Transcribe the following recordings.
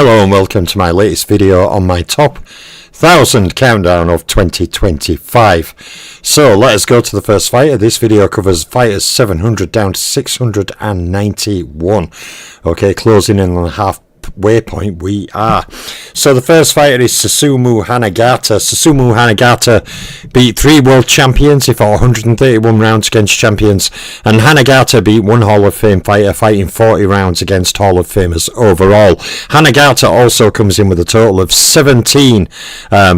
Hello and welcome to my latest video on my top 1000 countdown of 2025. So let us go to the first fighter. This video covers fighters 700 down to 691. Okay, closing in on the halfway point we are. So the first fighter is Susumu Hanagata. Susumu Hanagata beat 3 world champions. He fought 131 rounds against champions, and Hanagata beat 1 Hall of Fame fighter, fighting 40 rounds against Hall of Famers overall. Hanagata also comes in with a total of 17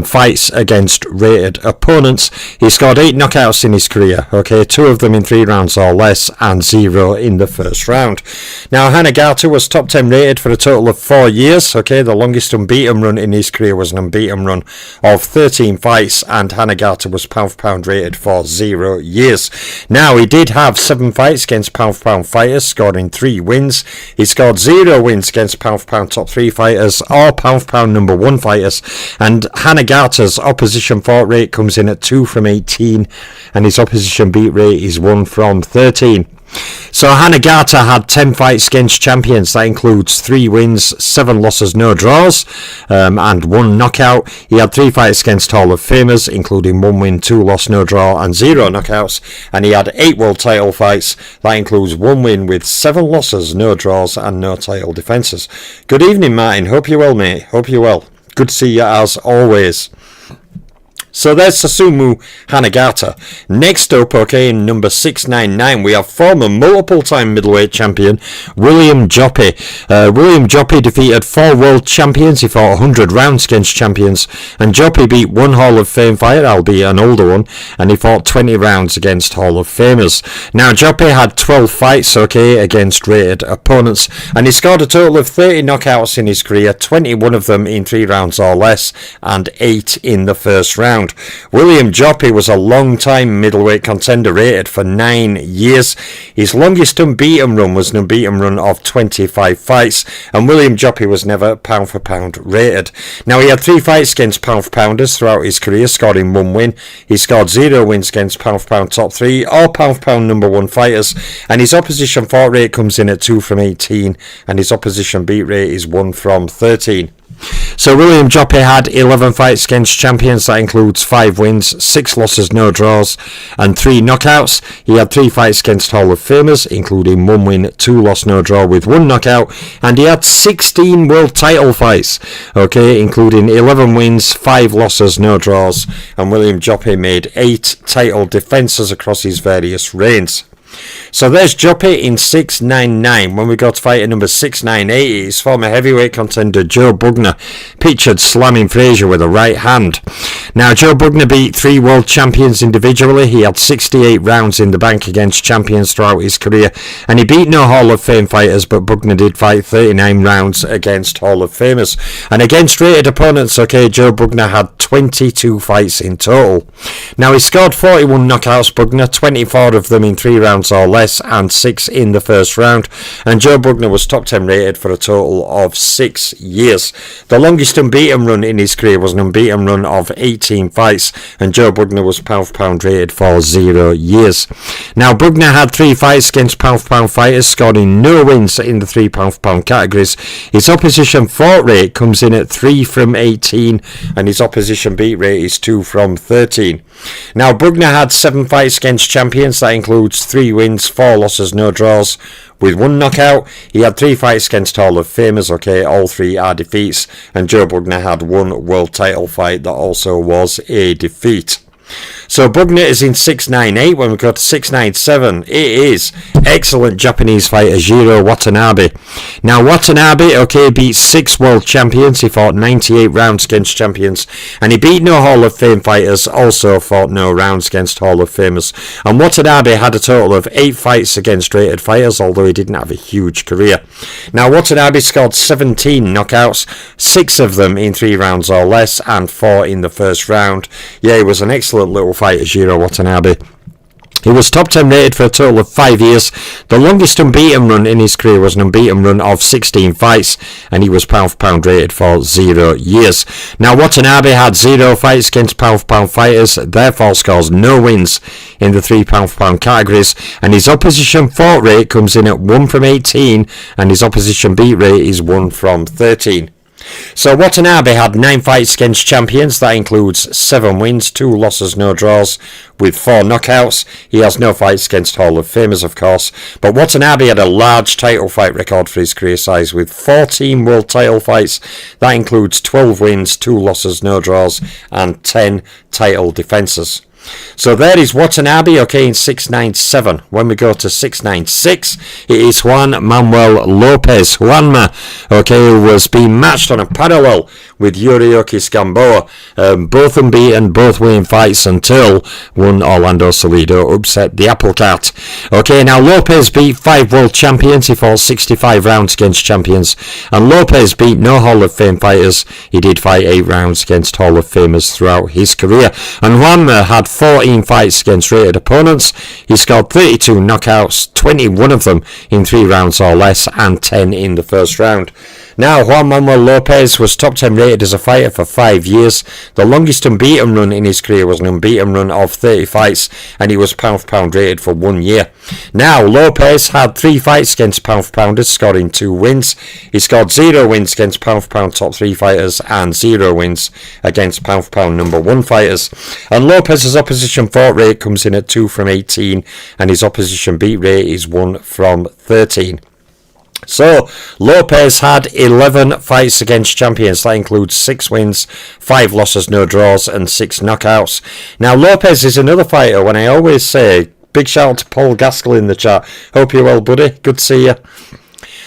fights against rated opponents. He scored 8 knockouts in his career, okay, 2 of them in 3 rounds or less, and 0 in the first round. Now Hanagata was top 10 rated for a total of 4 years, okay. The longest unbeaten run in his career was an unbeaten run of 13 fights, and Hanagata was pound for pound rated for 0 years. Now he did have 7 fights against pound for pound fighters, scoring 3 wins. He scored 0 wins against pound for pound top 3 fighters or pound for pound number 1 fighters, and Hanagata's opposition fought rate comes in at 2 from 18, and his opposition beat rate is 1 from 13. So Hanagata had 10 fights against champions. That includes 3 wins, 7 losses, no draws, and 1 knockout. He had 3 fights against Hall of Famers, including 1 win, 2 loss, no draw, and 0 knockouts. And he had 8 world title fights. That includes 1 win with 7 losses, no draws, and no title defences. Good evening, Martin. Hope you're well, mate. Hope you're well. Good to see you as always. So there's Susumu Hanagata. Next up, okay, in number 699, we have former multiple-time middleweight champion William Joppy. William Joppy defeated 4 world champions. He fought 100 rounds against champions, and Joppy beat 1 Hall of Fame fighter, albeit an older one, and he fought 20 rounds against Hall of Famers. Now Joppy had 12 fights, okay, against rated opponents, and he scored a total of 30 knockouts in his career, 21 of them in 3 rounds or less, and 8 in the first round. William Joppy was a long-time middleweight contender, rated for 9 years. His longest unbeaten run was an unbeaten run of 25 fights, and William Joppy was never pound for pound rated. Now he had 3 fights against pound for pounders throughout his career, scoring 1 win. He scored 0 wins against pound for pound top 3 or pound for pound number 1 fighters, and his opposition fought rate comes in at 2 from 18, and his opposition beat rate is 1 from 13. So William Joppy had 11 fights against champions. That includes 5 wins, 6 losses, no draws, and 3 knockouts. He had 3 fights against Hall of Famers, including 1 win, 2 loss, no draw with 1 knockout, and he had 16 world title fights, okay, including 11 wins, 5 losses, no draws, and William Joppy made 8 title defences across his various reigns. So there's Joppy in 699. When we go to fighter number 698, his former heavyweight contender Joe Bugner, pictured slamming Frazier with a right hand. Now Joe Bugner beat 3 world champions individually. He had 68 rounds in the bank against champions throughout his career, and he beat no Hall of Fame fighters, but Bugner did fight 39 rounds against Hall of Famers. And against rated opponents, okay, Joe Bugner had 22 fights in total. Now he scored 41 knockouts, Bugner, 24 of them in 3 rounds or less, and 6 in the first round, and Joe Bugner was top 10 rated for a total of 6 years. The longest unbeaten run in his career was an unbeaten run of 18 fights, and Joe Bugner was pound for pound rated for 0 years. Now Bugner had 3 fights against pound for pound fighters, scoring no wins in the 3 pound for pound categories. His opposition fought rate comes in at 3 from 18, and his opposition beat rate is 2 from 13. Now Bugner had 7 fights against champions. That includes 3 wins, 4 losses, no draws, with 1 knockout. He had 3 fights against Hall of Famers, okay, all 3 are defeats, and Joe Bugner had 1 world title fight that also was a defeat. So Bugner is in 698. When we go to 697, it is excellent Japanese fighter Jiro Watanabe. Now Watanabe, okay, beat 6 world champions. He fought 98 rounds against champions, and he beat no Hall of Fame fighters, also fought no rounds against Hall of Famers. And Watanabe had a total of 8 fights against rated fighters, although he didn't have a huge career. Now Watanabe scored 17 knockouts, 6 of them in 3 rounds or less, and 4 in the first round. Yeah, he was an excellent little fighter, Jiro Watanabe. He was top 10 rated for a total of 5 years. The longest unbeaten run in his career was an unbeaten run of 16 fights, and he was pound for pound rated for 0 years. Now Watanabe had 0 fights against pound for pound fighters, therefore scores no wins in the 3 pound for pound categories, and his opposition fought rate comes in at 1 from 18, and his opposition beat rate is 1 from 13. So Watanabe had 9 fights against champions. That includes 7 wins, 2 losses, no draws, with 4 knockouts. He has no fights against Hall of Famers, of course. But Watanabe had a large title fight record for his career size with 14 world title fights. That includes 12 wins, 2 losses, no draws, and 10 title defences. So there is Watanabe, okay, in 697. When we go to 696, it is Juan Manuel Lopez. Juanma, okay, who was being matched on a parallel with Yuriorkis Gamboa. Both unbeaten, both winning fights until one Orlando Salido upset the apple cart. Okay, now Lopez beat 5 world champions. He fought 65 rounds against champions. And Lopez beat no Hall of Fame fighters. He did fight 8 rounds against Hall of Famers throughout his career. And Juanma had 14 fights against rated opponents. He scored 32 knockouts, 21 of them in 3 rounds or less, and 10 in the first round. Now, Juan Manuel Lopez was top 10 rated as a fighter for 5 years. The longest unbeaten run in his career was an unbeaten run of 30 fights, and he was pound for pound rated for 1 year. Now, Lopez had 3 fights against pound for pounders, scoring 2 wins. He scored 0 wins against pound for pound top 3 fighters and 0 wins against pound for pound number 1 fighters. And Lopez's opposition fought rate comes in at 2 from 18, and his opposition beat rate is 1 from 13. So, Lopez had 11 fights against champions. That includes 6 wins, 5 losses, no draws, and 6 knockouts. Now, Lopez is another fighter when I always say, big shout out to Paul Gaskell in the chat. Hope you're well, buddy. Good to see you.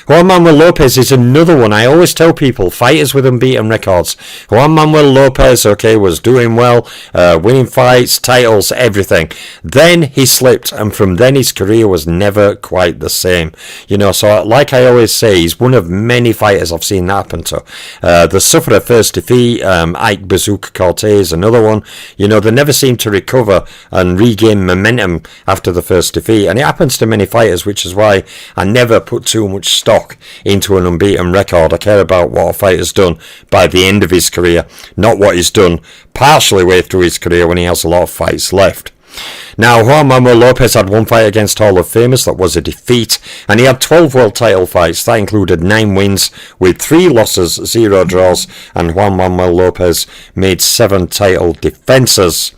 Juan Manuel Lopez is another one. I always tell people, fighters with unbeaten records. Juan Manuel Lopez, okay, was doing well, winning fights, titles, everything. Then he slipped, and from then his career was never quite the same. You know, so like I always say, he's one of many fighters I've seen that happen to. They suffered a first defeat, Ike Bazooka Cortez, another one. You know, they never seem to recover and regain momentum after the first defeat. And it happens to many fighters, which is why I never put too much stock into an unbeaten record. I care about what a fighter's done by the end of his career, not what he's done partially way through his career when he has a lot of fights left. Now, Juan Manuel Lopez had 1 fight against Hall of Famers. That was a defeat. And he had 12 world title fights. That included 9 wins with 3 losses, 0 draws. And Juan Manuel Lopez made 7 title defences.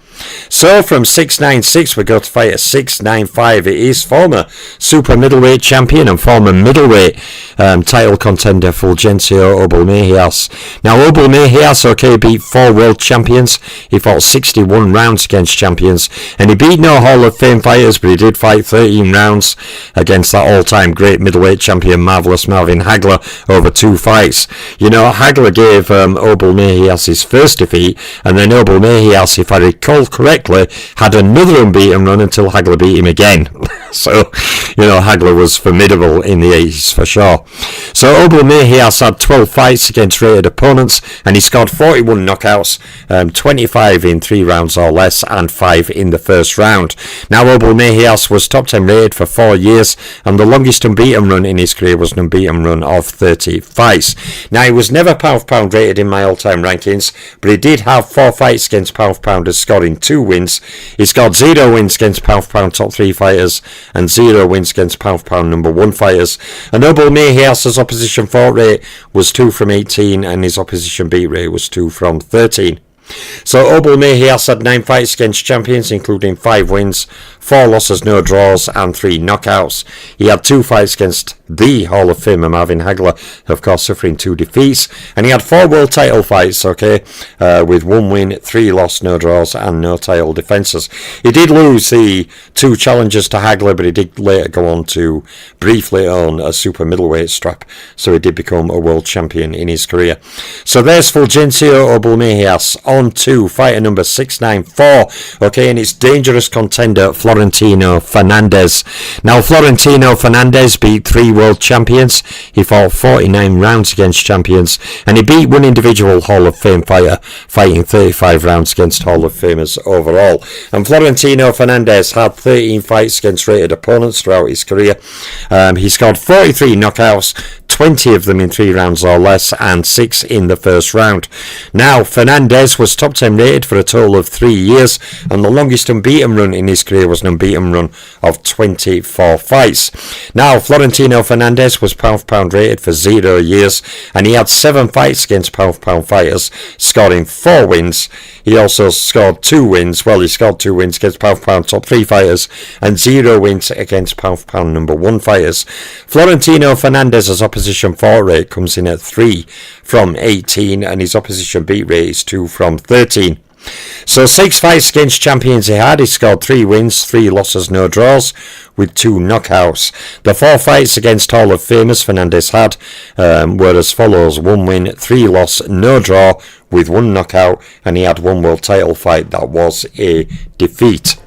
So from 696 we go to fight at 695. It is former super middleweight champion and former middleweight title contender Fulgencio Obel-Mejias. Now Obel-Mejias, okay, beat 4 world champions. He fought 61 rounds against champions, and he beat no Hall of Fame fighters, but he did fight 13 rounds against that all-time great middleweight champion Marvelous Marvin Hagler over 2 fights. You know, Hagler gave Obel-Mejias his first defeat, and then Obel-Mejias, if I recall correctly, had another unbeaten run until Hagler beat him again. So, you know, Hagler was formidable in the 80s for sure. So Obel-Mejias had 12 fights against rated opponents, and he scored 41 knockouts, 25 in 3 rounds or less, and 5 in the first round. Now Obel-Mejias was top 10 rated for 4 years, and the longest unbeaten run in his career was an unbeaten run of 30 fights. Now he was never pound for pound rated in my all-time rankings, but he did have 4 fights against pound for pounders, scoring 2 wins. He scored 0 wins against pound for pound top 3 fighters and 0 wins against pound for pound number 1 fighters. And Obel-Mejias' opposition fought rate was 2 from 18, and his opposition beat rate was 2 from 13. So Obel-Mejias had 9 fights against champions, including 5 wins, 4 losses, no draws, and 3 knockouts. He had 2 fights against the Hall of Famer Marvin Hagler, of course suffering 2 defeats, and he had 4 world title fights, okay, with 1 win, 3 loss, no draws, and no title defences. He did lose the 2 challenges to Hagler, but he did later go on to briefly own a super middleweight strap, so he did become a world champion in his career. So there's Fulgencio Obel-Mejias. On to fighter number 694, okay, and it's dangerous contender Florentino Fernandez. Now Florentino Fernandez beat 3 world champions. He fought 49 rounds against champions, and he beat 1 individual Hall of Fame fighter, fighting 35 rounds against Hall of Famers overall. And Florentino Fernandez had 13 fights against rated opponents throughout his career. He scored 43 knockouts, 20 of them in 3 rounds or less, and 6 in the first round. Now, Fernandez was top 10 rated for a total of 3 years, and the longest unbeaten run in his career was an unbeaten run of 24 fights. Now, Florentino Fernandez was pound for pound rated for 0 years, and he had 7 fights against pound for pound fighters, scoring 4 wins. He also scored 2 wins. Well, he scored 2 wins against pound for pound top 3 fighters, and 0 wins against pound for pound number 1 fighters. Florentino Fernandez's opposition fought rate comes in at 3 from 18, and his opposition beat rate is 2 from 13. So 6 fights against champions he had. He scored 3 wins, 3 losses, no draws, with 2 knockouts. The 4 fights against Hall of Famers Fernandez had were as follows: 1 win, 3 loss, no draw, with 1 knockout, and he had 1 world title fight that was a defeat.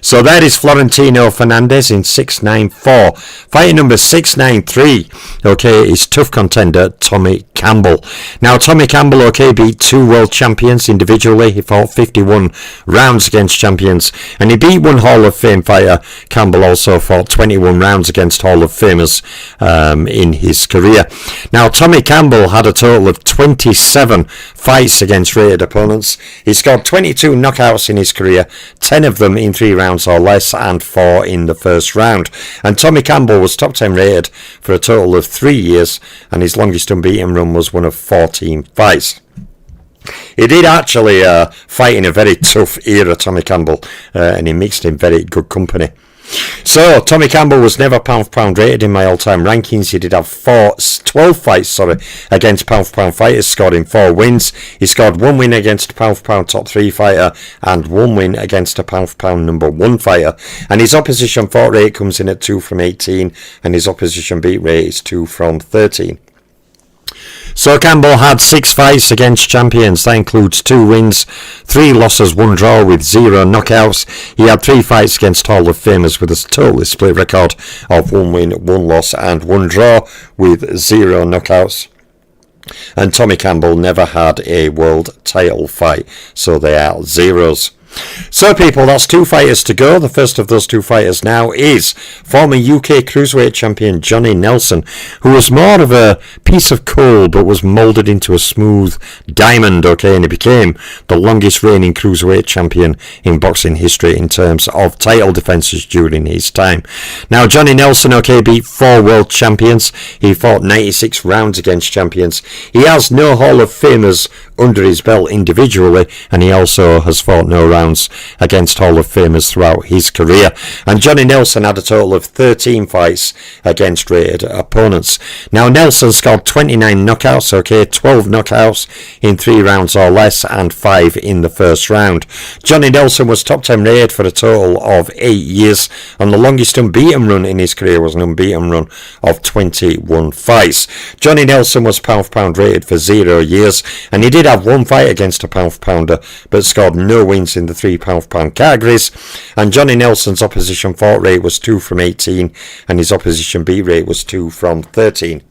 So that is Florentino Fernandez in 694. Fighting number 693, okay, is tough contender Tommy Campbell. Now, Tommy Campbell, okay, beat 2 world champions individually. He fought 51 rounds against champions, and he beat 1 Hall of Fame fighter. Campbell also fought 21 rounds against Hall of Famers in his career. Now, Tommy Campbell had a total of 27 fights against rated opponents. He scored 22 knockouts in his career, 10 of them in 3 rounds or less, and 4 in the first round. And Tommy Campbell was top 10 rated for a total of 3 years, and his longest unbeaten run was one of 14 fights. He did actually fight in a very tough era, Tommy Campbell, and he mixed in very good company. So, Tommy Campbell was never pound for pound rated in my all-time rankings. He did have 12 fights against pound for pound fighters, scoring 4 wins. He scored 1 win against a pound for pound top 3 fighter, and 1 win against a pound for pound number 1 fighter. And his opposition fought rate comes in at 2 from 18, and his opposition beat rate is 2 from 13. So Campbell had 6 fights against champions. That includes 2 wins, 3 losses, 1 draw, with 0 knockouts. He had 3 fights against Hall of Famers with a totally split record of 1 win, 1 loss, and 1 draw, with 0 knockouts. And Tommy Campbell never had a world title fight, so they are zeros. So people, that's 2 fighters to go. The first of those 2 fighters now is former UK Cruiserweight champion Johnny Nelson, who was more of a piece of coal but was moulded into a smooth diamond, okay, and he became the longest reigning Cruiserweight champion in boxing history in terms of title defences during his time. Now, Johnny Nelson, okay, beat 4 world champions. He fought 96 rounds against champions. He has no Hall of Famers under his belt individually, and he also has fought no rounds against Hall of Famers throughout his career. And Johnny Nelson had a total of 13 fights against rated opponents. Now, Nelson scored 29 knockouts, okay, 12 knockouts in 3 rounds or less, and 5 in the first round. Johnny Nelson was top 10 rated for a total of 8 years, and the longest unbeaten run in his career was an unbeaten run of 21 fights. Johnny Nelson was pound for pound rated for 0 years, and he did have 1 fight against a pound for pounder, but scored no wins in the 3 pound for pound categories. And Johnny Nelson's opposition fought rate was 2 from 18, and his opposition beat rate was 2 from 13.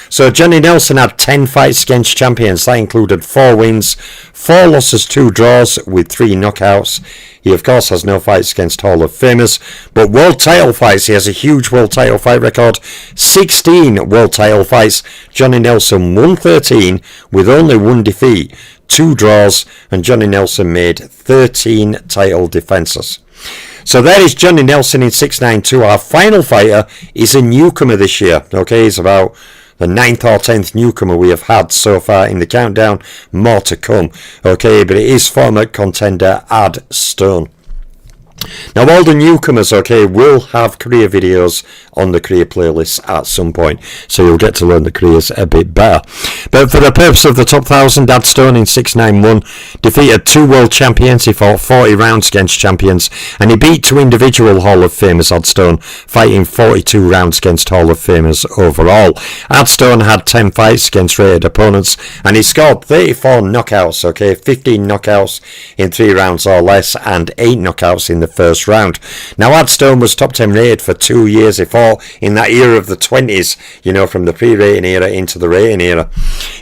So Johnny Nelson had 10 fights against champions. That included 4 wins, 4 losses, 2 draws, with 3 knockouts. He, of course, has no fights against Hall of Famers, but world title fights, he has a huge world title fight record. 16 world title fights. Johnny Nelson won 13 with only 1 defeat, 2 draws, and Johnny Nelson made 13 title defences. So there is Johnny Nelson in 692. Our final fighter is a newcomer this year. Okay, he's about the 9th or 10th newcomer we have had so far in the countdown. More to come. Okay, but it is former contender Ad Stone. Now, all the newcomers, okay, will have career videos on the career playlist at some point, so you'll get to learn the careers a bit better. But for the purpose of the top 1000, Ad Stone in 691 defeated 2 world champions. He fought 40 rounds against champions, and he beat 2 individual Hall of Famers, Ad Stone, fighting 42 rounds against Hall of Famers overall. Ad Stone had 10 fights against rated opponents, and he scored 34 knockouts, okay, 15 knockouts in 3 rounds or less, and 8 knockouts in the first round. Now, Ad Stone was top 10 rated for 2 years. He fought in that era of the 20s, you know, from the pre-rating era into the rating era.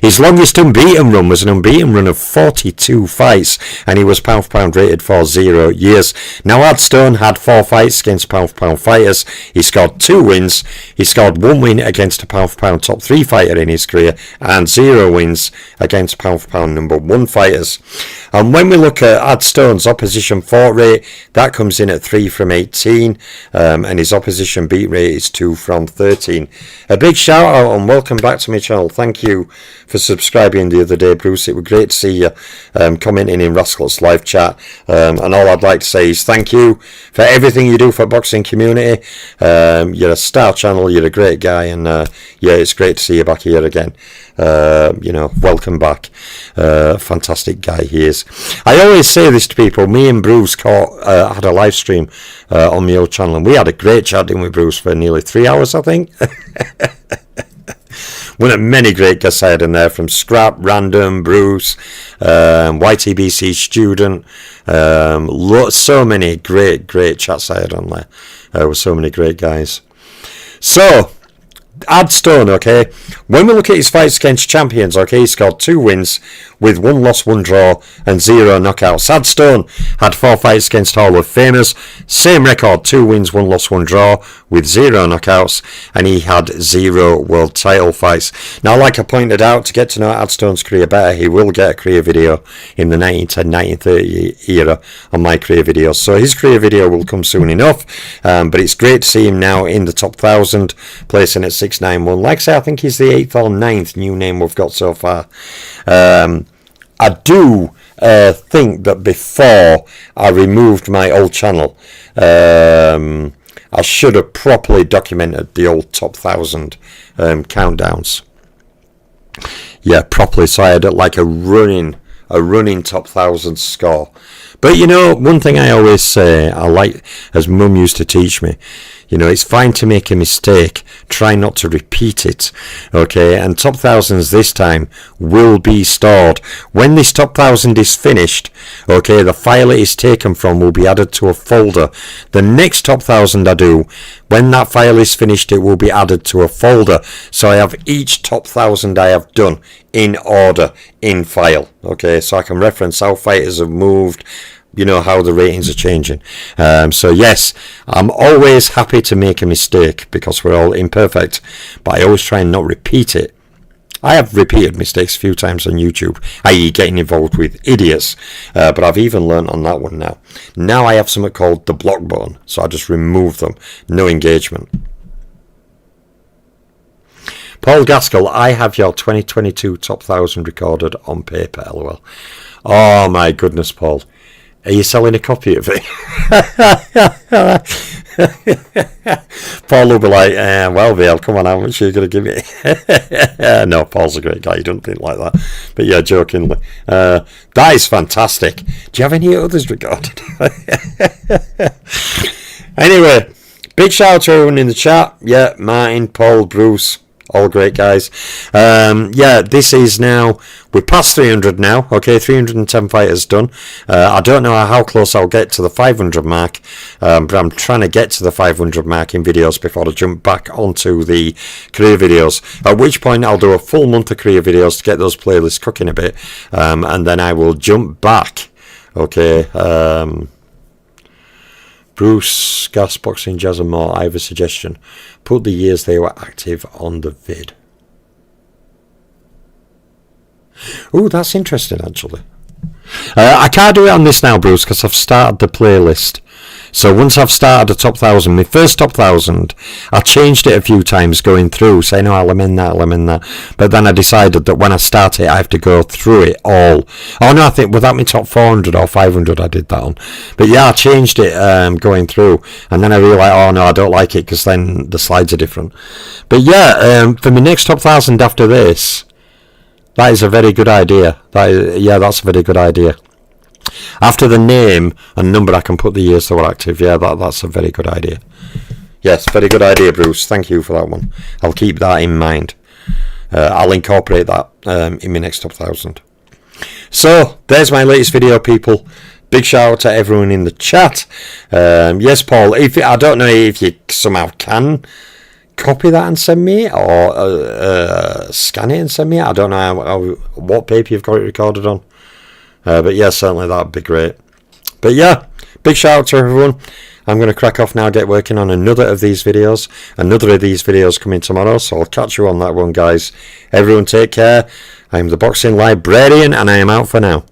His longest unbeaten run was an unbeaten run of 42 fights, and he was pound for pound rated for 0 years. Now, Adstone had 4 fights against pound for pound fighters. He scored 2 wins. He scored 1 win against a pound for pound top 3 fighter in his career, and 0 wins against pound for pound number 1 fighters. And when we look at Adstone's opposition fought rate, that comes in at 3 from 18, and his opposition beat rate is 2 from 13. A big shout out and welcome back to my channel. Thank you for subscribing the other day, Bruce. It was great to see you commenting in Rascals live chat, and all I'd like to say is thank you for everything you do for the boxing community. You're a star channel, you're a great guy, and yeah, it's great to see you back here again. Welcome back. Fantastic guy he is. I always say this to people. Me and Bruce had a live stream on my old channel, and we had a great chat in with Bruce for nearly 3 hours, I think. One of many great guests I had in there, from Scrap, Random, Bruce, YTBC Student. So many great chats I had on there with so many great guys. So, Adstone, okay, when we look at his fights against champions, okay, he scored 2 wins with 1 loss, 1 draw, and 0 knockouts. Adstone had 4 fights against Hall of Famers, same record, 2 wins, 1 loss, 1 draw, with 0 knockouts, and he had 0 world title fights. Now, like I pointed out, to get to know Adstone's career better, he will get a career video in the 1910-1930 era on my career videos, so his career video will come soon enough, but it's great to see him now in the top 1,000, placing at 691. Like I say, I think he's the 8th or 9th new name we've got so far. I do think that before I removed my old channel, I should have properly documented the old top 1,000 countdowns. Yeah, properly, so I had like a running top 1,000 score. But you know, one thing I always say, I like, as Mum used to teach me, you know, it's fine to make a mistake, try not to repeat it, okay, and top 1,000s this time will be stored. When this top 1,000 is finished, okay, the file it is taken from will be added to a folder. The next top 1,000 I do, when that file is finished, it will be added to a folder, so I have each top 1,000 I have done in order, in file, okay, so I can reference how fighters have moved, you know, how the ratings are changing. So yes, I'm always happy to make a mistake because we're all imperfect, but I always try and not repeat it. I have repeated mistakes a few times on YouTube, i.e. getting involved with idiots, but I've even learnt on that one now. Now I have something called the block button, so I just remove them, no engagement. Paul Gaskell, I have your 2022 top 1,000 recorded on paper, lol. Oh my goodness, Paul. Are you selling a copy of it? Paul will be like, well, Vale, come on, how much are you going to give me? No, Paul's a great guy. You don't think like that. But yeah, jokingly. That is fantastic. Do you have any others recorded? Anyway, big shout out to everyone in the chat. Yeah, Martin, Paul, Bruce. All great guys. Yeah, this is now, we're past 300 now, okay, 310 fighters done. I don't know how close I'll get to the 500 mark, but I'm trying to get to the 500 mark in videos before I jump back onto the career videos, at which point I'll do a full month of career videos to get those playlists cooking a bit, and then I will jump back, okay. Bruce, Gas, Boxing, Jazz and more, I have a suggestion. Put the years they were active on the vid. Oh, that's interesting, actually. I can't do it on this now, Bruce, because I've started the playlist. So once I've started the top 1,000, my first top 1,000, I changed it a few times going through, saying, oh, I'll amend that. But then I decided that when I start it, I have to go through it all. Oh, no, I think without my top 400 or 500, I did that on. But yeah, I changed it going through. And then I realised, oh, no, I don't like it because then the slides are different. But yeah, for my next top 1,000 after this, that is a very good idea. That's a very good idea. After the name and number, I can put the years that were active. Yeah, that's a very good idea. Yes, very good idea, Bruce. Thank you for that one. I'll keep that in mind. I'll incorporate that in my next top 1,000. So, there's my latest video, people. Big shout out to everyone in the chat. Yes, Paul, I don't know if you somehow can copy that and send me it, or scan it and send me it. I don't know what paper you've got it recorded on. But yeah, certainly that'd be great. But yeah, big shout out to everyone. I'm going to crack off now, get working on another of these videos. Another of these videos coming tomorrow, so I'll catch you on that one, guys. Everyone take care. I'm the Boxing Librarian, and I am out for now.